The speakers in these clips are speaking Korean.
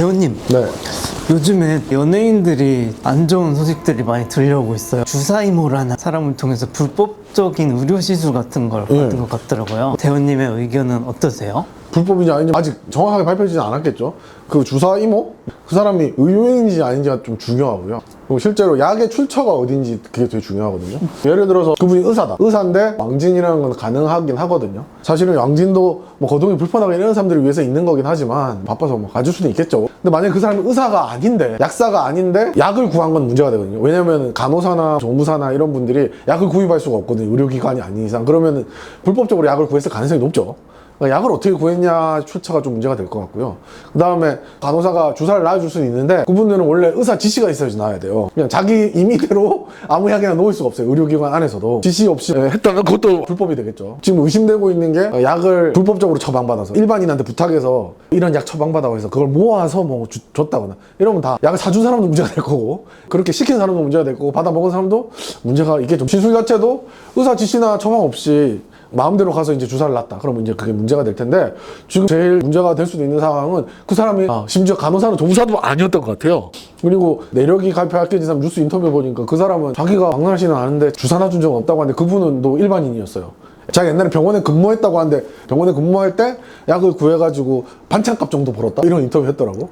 대호님, 네. 요즘에 연예인들이 안 좋은 소식들이 많이 들려오고 있어요. 주사이모라는 사람을 통해서 불법적인 의료 시술 같은 걸 받은 것 같더라고요. 대호님의 의견은 어떠세요? 불법인지 아닌지 아직 정확하게 밝혀지진 않았겠죠. 그 주사 이모? 그 사람이 의료인인지 아닌지가 좀 중요하고요. 그리고 실제로 약의 출처가 어딘지 그게 되게 중요하거든요. 예를 들어서 그분이 의사다. 의사인데 왕진이라는 건 가능하긴 하거든요. 사실은 왕진도 뭐 거동이 불편하게 이런 사람들을 위해서 있는 거긴 하지만 바빠서 뭐 가질 수는 있겠죠. 근데 만약에 그 사람이 의사가 아닌데, 약사가 아닌데 약을 구한 건 문제가 되거든요. 왜냐면 간호사나 조무사나 이런 분들이 약을 구입할 수가 없거든요. 의료기관이 아닌 이상. 그러면 불법적으로 약을 구했을 가능성이 높죠. 약을 어떻게 구했냐 출처가 좀 문제가 될 것 같고요. 그 다음에 간호사가 주사를 놔줄 수는 있는데 그분들은 원래 의사 지시가 있어야지 놔야 돼요. 그냥 자기 임의대로 아무 약이나 놓을 수가 없어요. 의료기관 안에서도 지시 없이 했다면 그것도 불법이 되겠죠. 지금 의심되고 있는 게 약을 불법적으로 처방받아서 일반인한테 부탁해서 이런 약 처방받아고 해서 그걸 모아서 뭐 줬다거나 이러면 다 약을 사준 사람도 문제가 될 거고 그렇게 시킨 사람도 문제가 될 거고 받아 먹은 사람도 문제가 있겠죠. 시술 자체도 의사 지시나 처방 없이 마음대로 가서 이제 주사를 놨다. 그러면 이제 그게 문제가 될 텐데 지금 제일 문제가 될 수도 있는 상황은 그 사람이 심지어 간호사는 조무사도 아니었던 것 같아요. 그리고 내력이 발표했던 사람 뉴스 인터뷰 보니까 그 사람은 자기가 박나씨는 아는데 주사 놔준 적은 없다고 하는데 그분은 또 일반인이었어요. 자기 옛날에 병원에 근무했다고 하는데 병원에 근무할 때 약을 구해가지고 반찬값 정도 벌었다 이런 인터뷰 했더라고.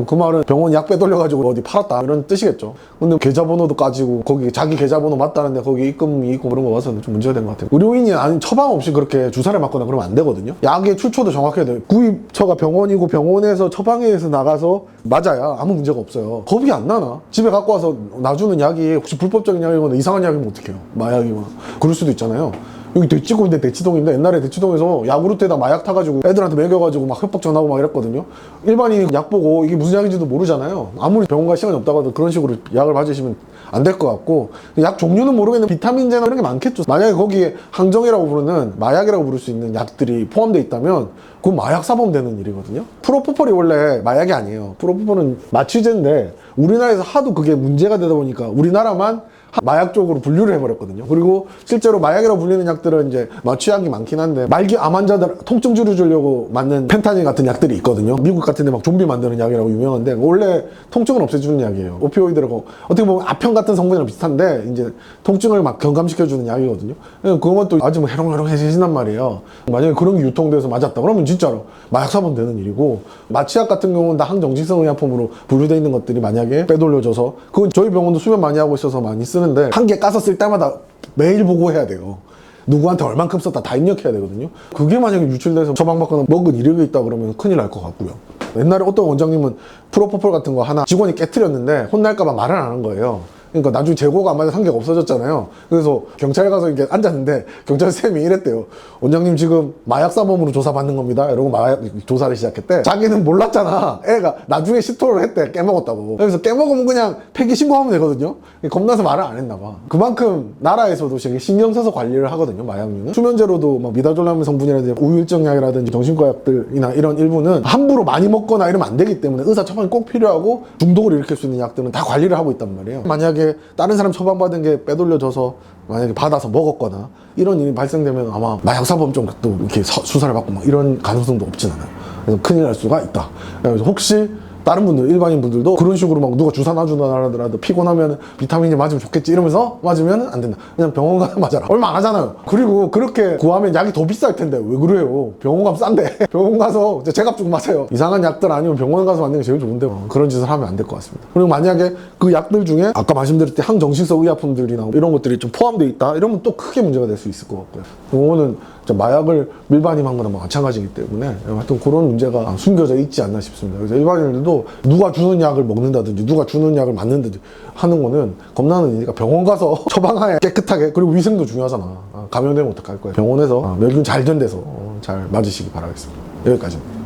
그 말은 병원 약 빼돌려가지고 어디 팔았다 이런 뜻이겠죠. 근데 계좌번호도 까지고 거기 자기 계좌번호 맞다는데 거기 입금이 있고 그런 거 봐서는 좀 문제가 된 것 같아요. 의료인이 아닌 처방 없이 그렇게 주사를 맞거나 그러면 안 되거든요. 약의 출처도 정확해야 돼요. 구입처가 병원이고 병원에서 처방해서 나가서 맞아야 아무 문제가 없어요. 겁이 안 나나? 집에 갖고 와서 놔주는 약이 혹시 불법적인 약이거나 이상한 약이면 어떡해요? 마약이거나 그럴 수도 있잖아요. 여기 대치구인데 대치동인데 옛날에 대치동에서 야구르트에다 마약 타가지고 애들한테 먹여가지고 막 협박 전하고 막 이랬거든요. 일반인이 약 보고 이게 무슨 약인지도 모르잖아요. 아무리 병원 갈 시간이 없다고 해도 그런 식으로 약을 맞으시면 안 될 것 같고 약 종류는 모르겠는데 비타민제나 이런 게 많겠죠. 만약에 거기에 항정이라고 부르는 마약이라고 부를 수 있는 약들이 포함되어 있다면 그건 마약 사범 되는 일이거든요. 프로포폴이 원래 마약이 아니에요. 프로포폴은 마취제인데 우리나라에서 하도 그게 문제가 되다 보니까 우리나라만 마약 쪽으로 분류를 해버렸거든요. 그리고 실제로 마약이라고 불리는 약들은 이제 마취약이 많긴 한데 말기 암 환자들 통증주를 주려고 맞는 펜타닐 같은 약들이 있거든요. 미국 같은 데 막 좀비 만드는 약이라고 유명한데 원래 통증을 없애주는 약이에요. 오피오이드라고 어떻게 보면 아편 같은 성분이랑 비슷한데 이제 통증을 막 경감시켜주는 약이거든요. 그것도 아주 뭐 해롱해롱해진단 말이에요. 만약에 그런 게 유통돼서 맞았다 그러면 진짜로 마약 사범 되는 일이고 마취약 같은 경우는 다 항정식성 의약품으로 분류되어 있는 것들이 만약에 빼돌려져서 그건 저희 병원도 수면 많이 하고 있어서 많이 쓰는데 한 개 까서 쓸 때마다 매일 보고해야 돼요. 누구한테 얼만큼 썼다 다 입력해야 되거든요. 그게 만약에 유출돼서 처방받거나 먹은 이력이 있다 그러면 큰일 날 것 같고요. 옛날에 어떤 원장님은 프로포폴 같은 거 하나 직원이 깨트렸는데 혼날까봐 말을 안 한 거예요. 그러니까 나중에 재고가 안 맞아서 한 개가 없어졌잖아요. 그래서 경찰에 가서 이렇게 앉았는데 경찰 쌤이 이랬대요. 원장님 지금 마약 사범으로 조사받는 겁니다. 이러고 마약 조사를 시작했대. 자기는 몰랐잖아. 애가 나중에 시토를 했대. 깨먹었다고. 그래서 깨먹으면 그냥 폐기 신고하면 되거든요. 겁나서 말을 안 했나 봐. 그만큼 나라에서도 신경 써서 관리를 하거든요. 마약류는. 수면제로도 막 미다졸라민 성분이라든지 우울증 약이라든지 정신과 약들이나 이런 일부는 함부로 많이 먹거나 이러면 안 되기 때문에 의사 처방이 꼭 필요하고 중독을 일으킬 수 있는 약들은 다 관리를 하고 있단 말이에요. 만약에 다른 사람 처방받은 게 빼돌려져서 만약에 받아서 먹었거나 이런 일이 발생되면 아마 마약사범 쪽도 이렇게 수사를 받고 막 이런 가능성도 없진 않아요. 그래서 큰일 날 수가 있다. 그래서 혹시 다른 분들, 일반인 분들도 그런 식으로 막 누가 주사 놔준다 하더라도 피곤하면 비타민이 맞으면 좋겠지 이러면서 맞으면 안 된다. 그냥 병원 가서 맞아라. 얼마 안 하잖아요. 그리고 그렇게 구하면 약이 더 비쌀 텐데 왜 그래요? 병원 가면 싼데. 병원 가서 제값 주고 맞아요. 이상한 약들 아니면 병원 가서 맞는 게 제일 좋은데 그런 짓을 하면 안 될 것 같습니다. 그리고 만약에 그 약들 중에 아까 말씀드렸듯이 항정식성 의약품들이나 이런 것들이 좀 포함되어 있다 이러면 또 크게 문제가 될 수 있을 것 같고요. 병원은 마약을 밀반입한 거나 마찬가지이기 때문에 하여튼 그런 문제가 숨겨져 있지 않나 싶습니다. 그래서 일반인들도 누가 주는 약을 먹는다든지 누가 주는 약을 맞는다든지 하는 거는 겁나는 일이니까 병원 가서 처방하에 깨끗하게 그리고 위생도 중요하잖아. 감염되면 어떡할 거야. 병원에서 멸균 잘 된 데서 잘 맞으시기 바라겠습니다. 여기까지입니다.